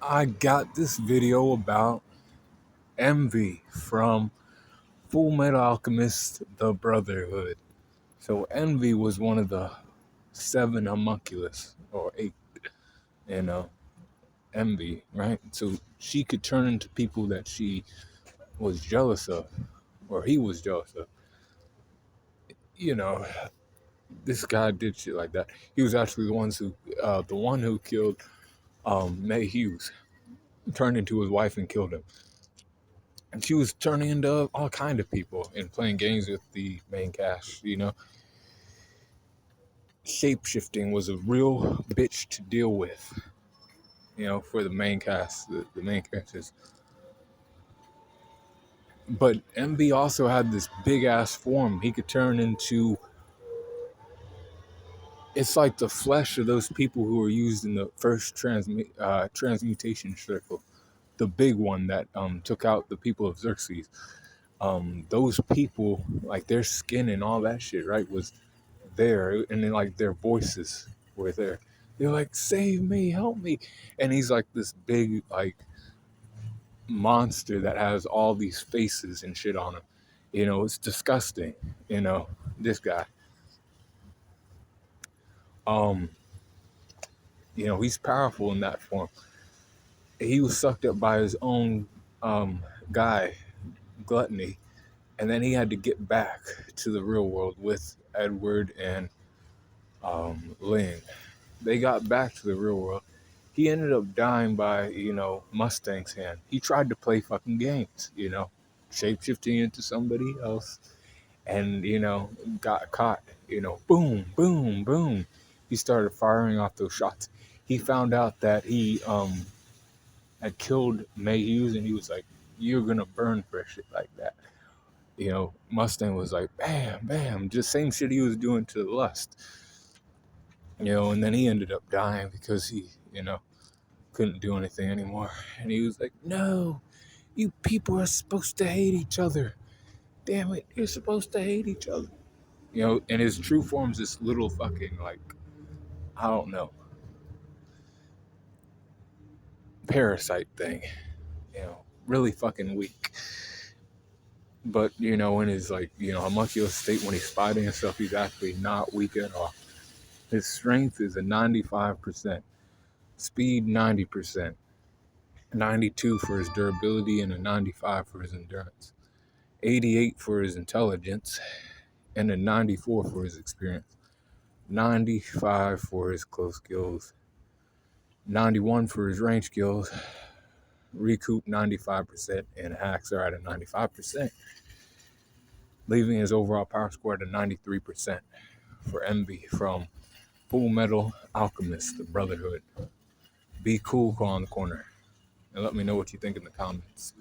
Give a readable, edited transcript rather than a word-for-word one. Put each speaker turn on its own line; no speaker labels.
I got this video about Envy from Full Metal Alchemist: The Brotherhood. So Envy was one of the seven homunculus, or eight, you know, Envy, right? So she could turn into people that she was jealous of, or he was jealous of. You know, this guy did shit like that. He was actually the one who killed May Hughes, turned into his wife and killed him. And she was turning into all kind of people and playing games with the main cast. Shape shifting was a real bitch to deal with. For the main cast, the main characters. But MB also had this big ass form. He could turn into. It's like the flesh of those people who were used in the first transmutation circle, the big one that took out the people of Xerxes. Those people, like their skin and all that shit, right, was there, and then like their voices were there. They're like, "Save me, help me," and he's like this big like monster that has all these faces and shit on him. It's disgusting. This guy. Um, he's powerful in that form. He was sucked up by his own guy, Gluttony, and then he had to get back to the real world with Edward and Ling. They got back to the real world. He ended up dying by, Mustang's hand. He tried to play fucking games, shapeshifting into somebody else and, got caught, boom, boom, boom. He started firing off those shots. He found out that he had killed May Hughes and he was like, "You're going to burn for shit like that." Mustang was like, bam, bam, just same shit he was doing to Lust. And then he ended up dying because he, couldn't do anything anymore. And he was like, "No, you people are supposed to hate each other. Damn it, you're supposed to hate each other." And his true form's this little fucking, like, I don't know, parasite thing. Really fucking weak. But, in his, like, homunculus state, when he's fighting and stuff, he's actually not weak at all. His strength is a 95%. Speed, 90%. 92 for his durability and a 95 for his endurance. 88 for his intelligence and a 94 for his experience. 95 for his close skills. 91 for his range skills. Recoup 95% and hacks are at a 95%. Leaving his overall power score at a 93% for MB from Full Metal Alchemist: The Brotherhood. Be cool, call on the corner. And let me know what you think in the comments.